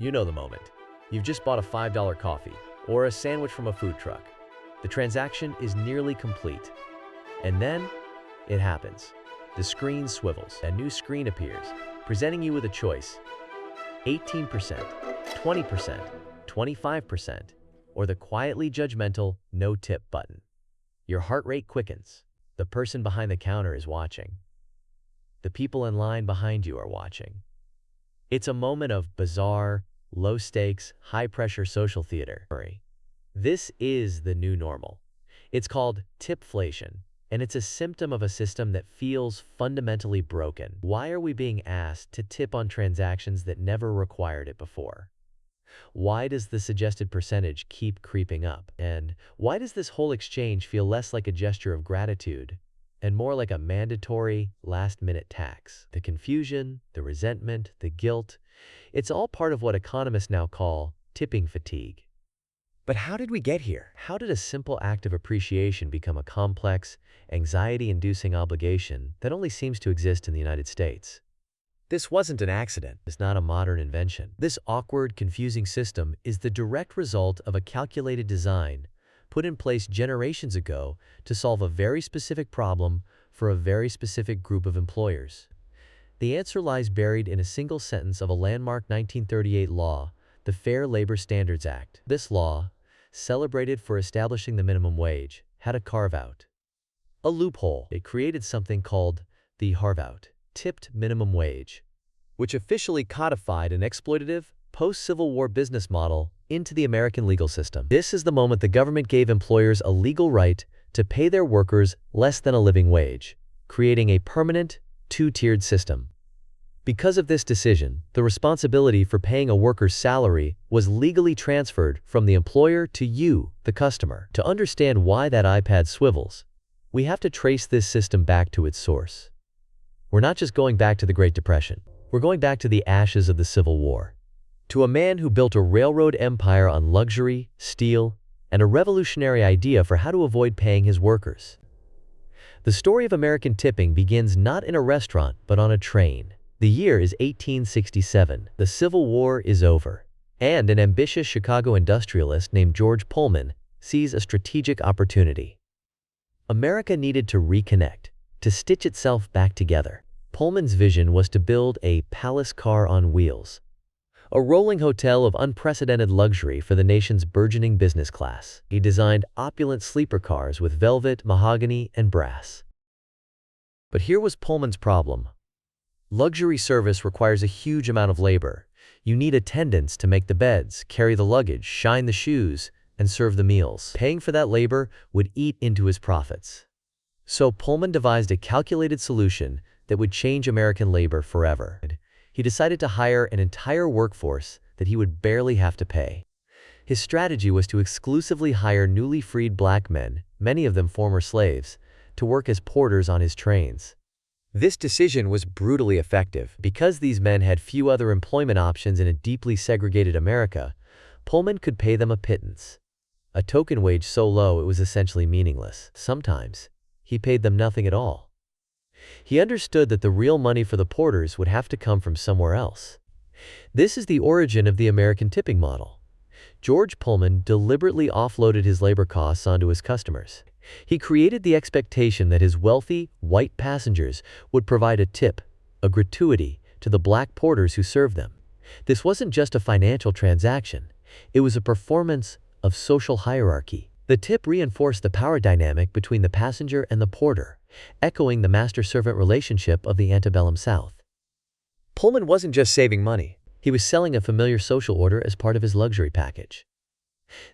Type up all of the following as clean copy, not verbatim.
You know the moment. You've just bought a $5 coffee or a sandwich from a food truck. The transaction is nearly complete. And then, it happens. The screen swivels. A new screen appears, presenting you with a choice. 18%, 20%, 25%, or the quietly judgmental no tip button. Your heart rate quickens. The person behind the counter is watching. The people in line behind you are watching. It's a moment of bizarre, low-stakes, high-pressure social theater. This is the new normal. It's called tipflation, and it's a symptom of a system that feels fundamentally broken. Why are we being asked to tip on transactions that never required it before? Why does the suggested percentage keep creeping up? And why does this whole exchange feel less like a gesture of gratitude and more like a mandatory, last-minute tax? The confusion, the resentment, the guilt, it's all part of what economists now call tipping fatigue. But how did we get here? How did a simple act of appreciation become a complex, anxiety-inducing obligation that only seems to exist in the United States? This wasn't an accident. It's not a modern invention. This awkward, confusing system is the direct result of a calculated design put in place generations ago to solve a very specific problem for a very specific group of employers. The answer lies buried in a single sentence of a landmark 1938 law, the Fair Labor Standards Act. This law, celebrated for establishing the minimum wage, had a carve-out, a loophole. It created something called the carve-out, tipped minimum wage, which officially codified an exploitative, post-Civil War business model into the American legal system. This is the moment the government gave employers a legal right to pay their workers less than a living wage, creating a permanent, two-tiered system. Because of this decision, the responsibility for paying a worker's salary was legally transferred from the employer to you, the customer. To understand why that iPad swivels, we have to trace this system back to its source. We're not just going back to the Great Depression. We're going back to the ashes of the Civil War, to a man who built a railroad empire on luxury, steel, and a revolutionary idea for how to avoid paying his workers. The story of American tipping begins not in a restaurant, but on a train. The year is 1867. The Civil War is over, and an ambitious Chicago industrialist named George Pullman sees a strategic opportunity. America needed to reconnect, to stitch itself back together. Pullman's vision was to build a palace car on wheels, a rolling hotel of unprecedented luxury for the nation's burgeoning business class. He designed opulent sleeper cars with velvet, mahogany, and brass. But here was Pullman's problem. Luxury service requires a huge amount of labor. You need attendants to make the beds, carry the luggage, shine the shoes, and serve the meals. Paying for that labor would eat into his profits. So Pullman devised a calculated solution that would change American labor forever. He decided to hire an entire workforce that he would barely have to pay. His strategy was to exclusively hire newly freed black men, many of them former slaves, to work as porters on his trains. This decision was brutally effective. Because these men had few other employment options in a deeply segregated America, Pullman could pay them a pittance, a token wage so low it was essentially meaningless. Sometimes, he paid them nothing at all. He understood that the real money for the porters would have to come from somewhere else. This is the origin of the American tipping model. George Pullman deliberately offloaded his labor costs onto his customers. He created the expectation that his wealthy, white passengers would provide a tip, a gratuity, to the black porters who served them. This wasn't just a financial transaction. It was a performance of social hierarchy. The tip reinforced the power dynamic between the passenger and the porter, echoing the master-servant relationship of the antebellum South. Pullman wasn't just saving money. He was selling a familiar social order as part of his luxury package.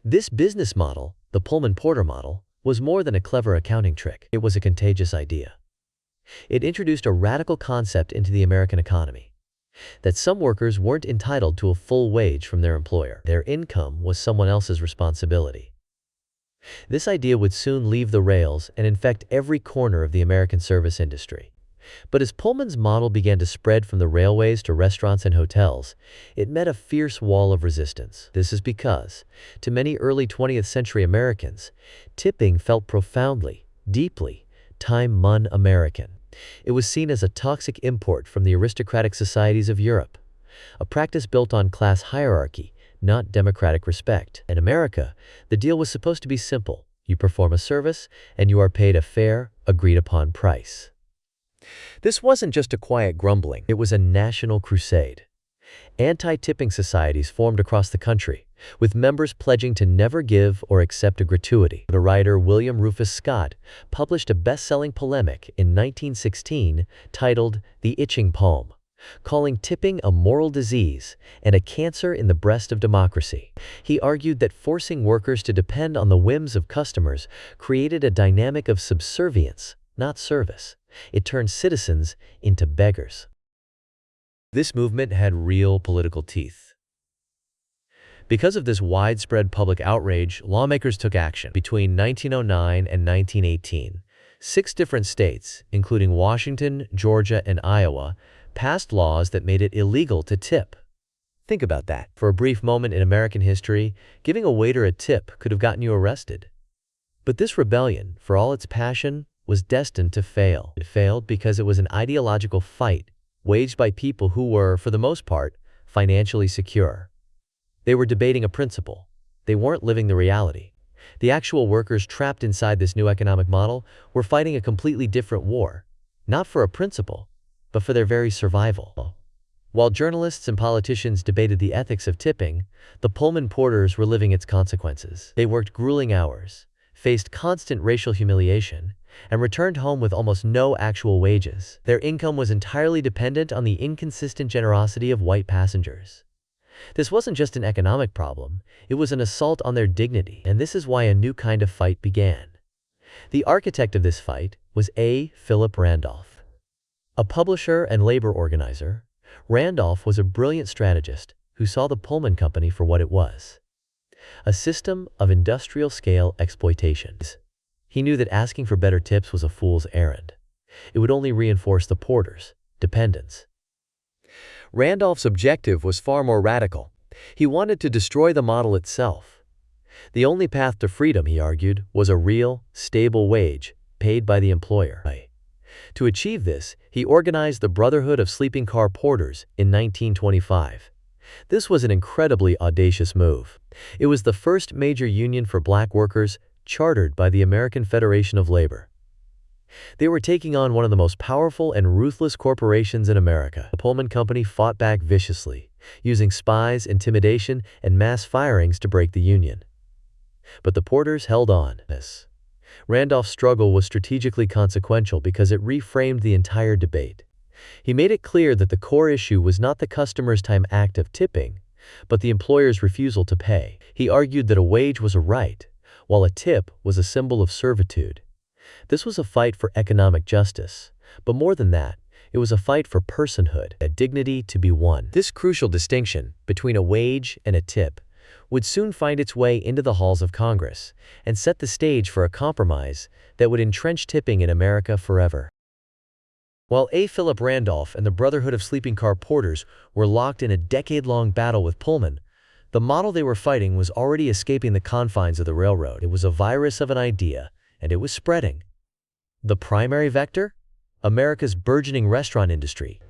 This business model, the Pullman Porter Model, was more than a clever accounting trick. It was a contagious idea. It introduced a radical concept into the American economy, that some workers weren't entitled to a full wage from their employer. Their income was someone else's responsibility. This idea would soon leave the rails and infect every corner of the American service industry. But as Pullman's model began to spread from the railways to restaurants and hotels, it met a fierce wall of resistance. This is because, to many early 20th century Americans, tipping felt profoundly, deeply, time un-American. It was seen as a toxic import from the aristocratic societies of Europe, a practice built on class hierarchy, not democratic respect. In America, the deal was supposed to be simple. You perform a service, and you are paid a fair, agreed-upon price. This wasn't just a quiet grumbling, it was a national crusade. Anti-tipping societies formed across the country, with members pledging to never give or accept a gratuity. The writer William Rufus Scott published a best-selling polemic in 1916 titled The Itching Palm, calling tipping a moral disease and a cancer in the breast of democracy. He argued that forcing workers to depend on the whims of customers created a dynamic of subservience, not service. It turned citizens into beggars. This movement had real political teeth. Because of this widespread public outrage, lawmakers took action. Between 1909 and 1918, 6 different states, including Washington, Georgia, and Iowa, passed laws that made it illegal to tip. Think about that. For a brief moment in American history, giving a waiter a tip could have gotten you arrested. But this rebellion, for all its passion, was destined to fail. It failed because it was an ideological fight waged by people who were, for the most part, financially secure. They were debating a principle. They weren't living the reality. The actual workers trapped inside this new economic model were fighting a completely different war, not for a principle, but for their very survival. While journalists and politicians debated the ethics of tipping, the Pullman Porters were living its consequences. They worked grueling hours, faced constant racial humiliation, and returned home with almost no actual wages. Their income was entirely dependent on the inconsistent generosity of white passengers. This wasn't just an economic problem, it was an assault on their dignity, and this is why a new kind of fight began. The architect of this fight was A. Philip Randolph. A publisher and labor organizer, Randolph was a brilliant strategist who saw the Pullman Company for what it was: a system of industrial-scale exploitation. He knew that asking for better tips was a fool's errand. It would only reinforce the porters' dependence. Randolph's objective was far more radical. He wanted to destroy the model itself. The only path to freedom, he argued, was a real, stable wage paid by the employer. To achieve this, he organized the Brotherhood of Sleeping Car Porters in 1925. This was an incredibly audacious move. It was the first major union for black workers chartered by the American Federation of Labor. They were taking on one of the most powerful and ruthless corporations in America. The Pullman Company fought back viciously, using spies, intimidation, and mass firings to break the union. But the porters held on. Randolph's struggle was strategically consequential because it reframed the entire debate. He made it clear that the core issue was not the customer's time act of tipping, but the employer's refusal to pay. He argued that a wage was a right, while a tip was a symbol of servitude. This was a fight for economic justice, but more than that, it was a fight for personhood, a dignity to be won. This crucial distinction between a wage and a tip would soon find its way into the halls of Congress and set the stage for a compromise that would entrench tipping in America forever. While A. Philip Randolph and the Brotherhood of Sleeping Car Porters were locked in a decade-long battle with Pullman, the model they were fighting was already escaping the confines of the railroad. It was a virus of an idea, and it was spreading. The primary vector? America's burgeoning restaurant industry.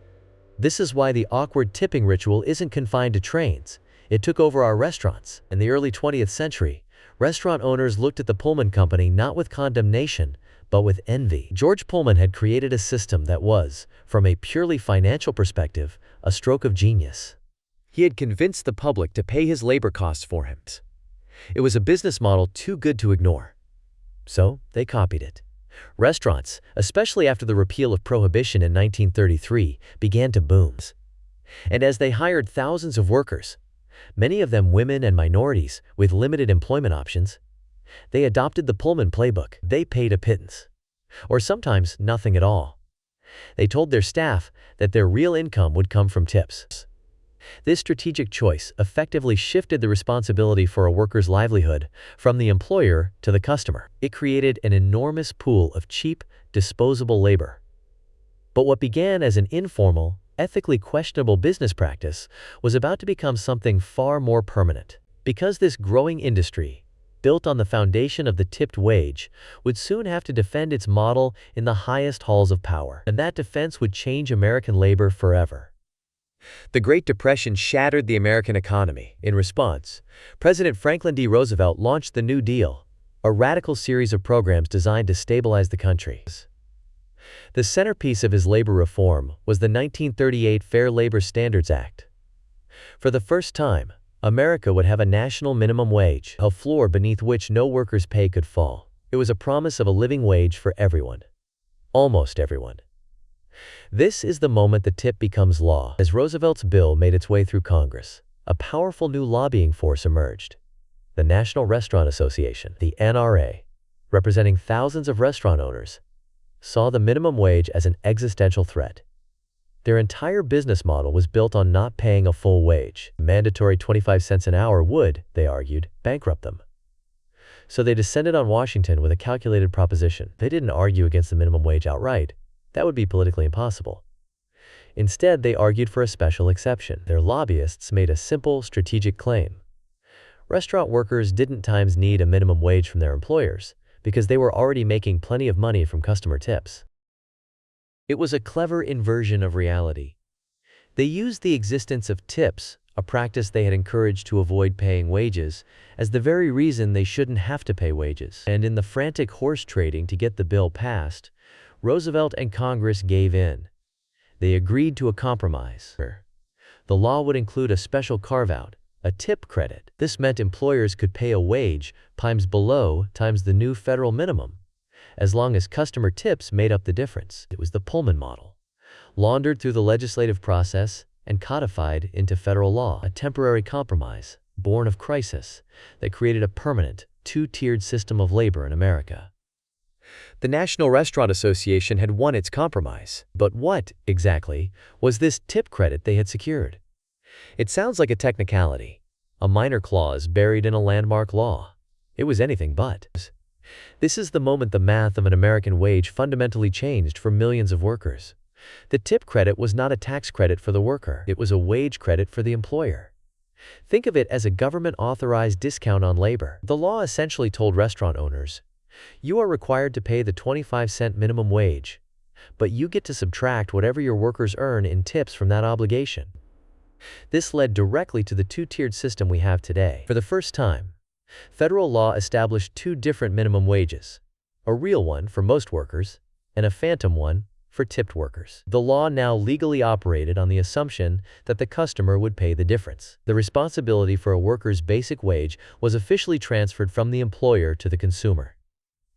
This is why the awkward tipping ritual isn't confined to trains. It took over our restaurants. In the early 20th century, restaurant owners looked at the Pullman Company not with condemnation, but with envy. George Pullman had created a system that was, from a purely financial perspective, a stroke of genius. He had convinced the public to pay his labor costs for him. It was a business model too good to ignore. So, they copied it. Restaurants, especially after the repeal of Prohibition in 1933, began to boom. And as they hired thousands of workers, many of them women and minorities with limited employment options, they adopted the Pullman playbook. They paid a pittance, or sometimes nothing at all. They told their staff that their real income would come from tips. This strategic choice effectively shifted the responsibility for a worker's livelihood from the employer to the customer. It created an enormous pool of cheap, disposable labor. But what began as an informal, ethically questionable business practice was about to become something far more permanent. Because this growing industry, built on the foundation of the tipped wage, would soon have to defend its model in the highest halls of power. And that defense would change American labor forever. The Great Depression shattered the American economy. In response, President Franklin D. Roosevelt launched the New Deal, a radical series of programs designed to stabilize the country. The centerpiece of his labor reform was the 1938 Fair Labor Standards Act. For the first time, America would have a national minimum wage, a floor beneath which no worker's pay could fall. It was a promise of a living wage for everyone. Almost everyone. This is the moment the tip becomes law. As Roosevelt's bill made its way through Congress, a powerful new lobbying force emerged. The National Restaurant Association, the NRA, representing thousands of restaurant owners, saw the minimum wage as an existential threat. Their entire business model was built on not paying a full wage. Mandatory 25 cents an hour would, they argued, bankrupt them. So they descended on Washington with a calculated proposition. They didn't argue against the minimum wage outright. That would be politically impossible. Instead, they argued for a special exception. Their lobbyists made a simple, strategic claim. Restaurant workers didn't need a minimum wage from their employers because they were already making plenty of money from customer tips. It was a clever inversion of reality. They used the existence of tips, a practice they had encouraged to avoid paying wages, as the very reason they shouldn't have to pay wages. And in the frantic horse trading to get the bill passed, Roosevelt and Congress gave in. They agreed to a compromise. The law would include a special carve-out, a tip credit. This meant employers could pay a wage times the new federal minimum, as long as customer tips made up the difference. It was the Pullman Model, laundered through the legislative process and codified into federal law, a temporary compromise, born of crisis, that created a permanent, two-tiered system of labor in America. The National Restaurant Association had won its compromise. But what, exactly, was this tip credit they had secured? It sounds like a technicality, a minor clause buried in a landmark law. It was anything but. This is the moment the math of an American wage fundamentally changed for millions of workers. The tip credit was not a tax credit for the worker. It was a wage credit for the employer. Think of it as a government-authorized discount on labor. The law essentially told restaurant owners, you are required to pay the 25-cent minimum wage, but you get to subtract whatever your workers earn in tips from that obligation. This led directly to the two-tiered system we have today. For the first time, federal law established two different minimum wages, a real one for most workers and a phantom one for tipped workers. The law now legally operated on the assumption that the customer would pay the difference. The responsibility for a worker's basic wage was officially transferred from the employer to the consumer.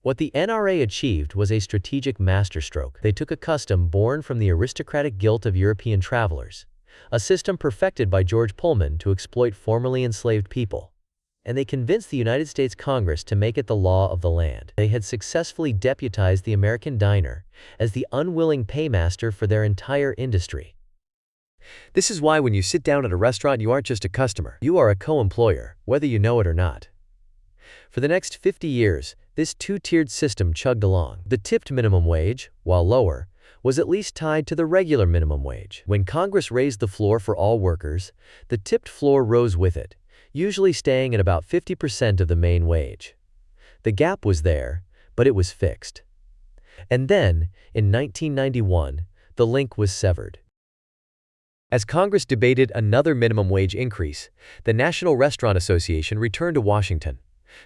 What the NRA achieved was a strategic masterstroke. They took a custom born from the aristocratic guilt of European travelers, a system perfected by George Pullman to exploit formerly enslaved people, and they convinced the United States Congress to make it the law of the land. They had successfully deputized the American diner as the unwilling paymaster for their entire industry. This is why when you sit down at a restaurant, you aren't just a customer. You are a co-employer, whether you know it or not. For the next 50 years, this two-tiered system chugged along. The tipped minimum wage, while lower, was at least tied to the regular minimum wage. When Congress raised the floor for all workers, the tipped floor rose with it, usually staying at about 50% of the main wage. The gap was there, but it was fixed. And then, in 1991, the link was severed. As Congress debated another minimum wage increase, the National Restaurant Association returned to Washington.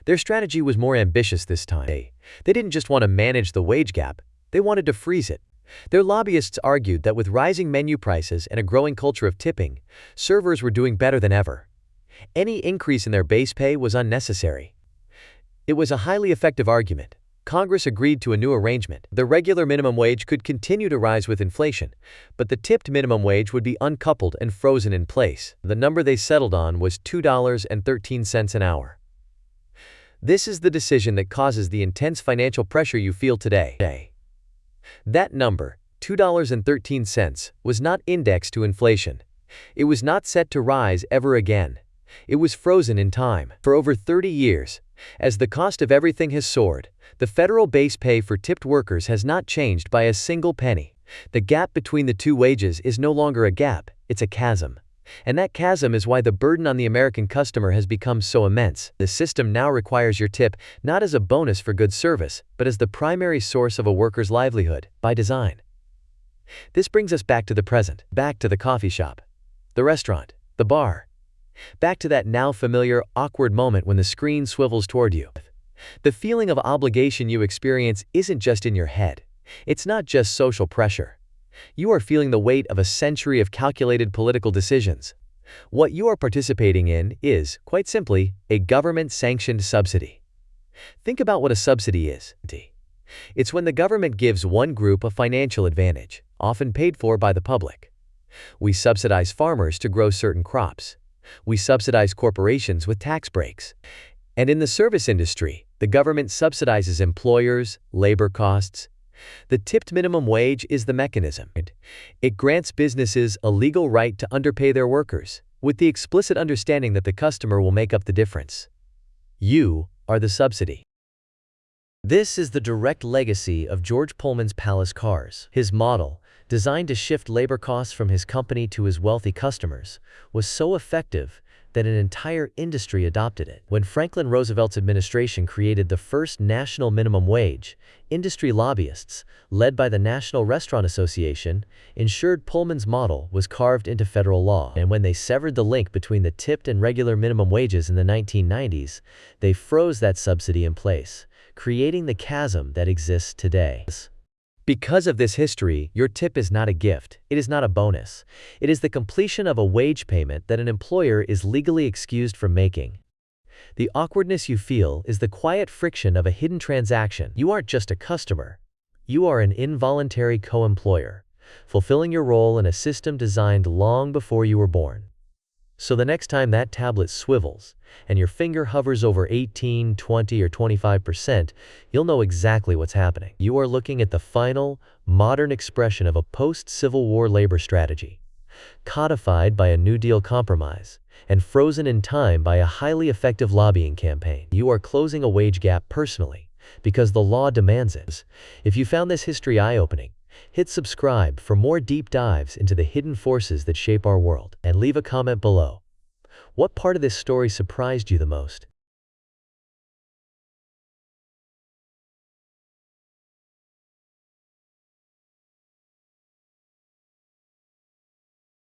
Their strategy was more ambitious this time. They didn't just want to manage the wage gap, they wanted to freeze it. Their lobbyists argued that with rising menu prices and a growing culture of tipping, servers were doing better than ever. Any increase in their base pay was unnecessary. It was a highly effective argument. Congress agreed to a new arrangement. The regular minimum wage could continue to rise with inflation, but the tipped minimum wage would be uncoupled and frozen in place. The number they settled on was $2.13 an hour. This is the decision that causes the intense financial pressure you feel today. That number, $2.13, was not indexed to inflation. It was not set to rise ever again. It was frozen in time. For over 30 years, as the cost of everything has soared, the federal base pay for tipped workers has not changed by a single penny. The gap between the two wages is no longer a gap, it's a chasm. And that chasm is why the burden on the American customer has become so immense. The system now requires your tip not as a bonus for good service, but as the primary source of a worker's livelihood, by design. This brings us back to the present, back to the coffee shop. the restaurant, the bar. Back to that now familiar, awkward moment when the screen swivels toward you. The feeling of obligation you experience isn't just in your head. It's not just social pressure. You are feeling the weight of a century of calculated political decisions. What you are participating in is, quite simply, a government-sanctioned subsidy. Think about what a subsidy is. It's when the government gives one group a financial advantage, often paid for by the public. We subsidize farmers to grow certain crops. We subsidize corporations with tax breaks. And in the service industry, the government subsidizes employers, labor costs. The tipped minimum wage is the mechanism. It grants businesses a legal right to underpay their workers, with the explicit understanding that the customer will make up the difference. You are the subsidy. This is the direct legacy of George Pullman's Palace cars. His model, designed to shift labor costs from his company to his wealthy customers, was so effective that an entire industry adopted it. When Franklin Roosevelt's administration created the first national minimum wage, industry lobbyists, led by the National Restaurant Association, ensured Pullman's model was carved into federal law. And when they severed the link between the tipped and regular minimum wages in the 1990s, they froze that subsidy in place, creating the chasm that exists today. Because of this history, your tip is not a gift, it is not a bonus. It is the completion of a wage payment that an employer is legally excused from making. The awkwardness you feel is the quiet friction of a hidden transaction. You aren't just a customer. You are an involuntary co-employer, fulfilling your role in a system designed long before you were born. So the next time that tablet swivels, and your finger hovers over 18, 20, or 25%, you'll know exactly what's happening. You are looking at the final, modern expression of a post-Civil War labor strategy, codified by a New Deal compromise, and frozen in time by a highly effective lobbying campaign. You are closing a wage gap personally, because the law demands it. If you found this history eye-opening, hit subscribe for more deep dives into the hidden forces that shape our world, and leave a comment below. What part of this story surprised you the most?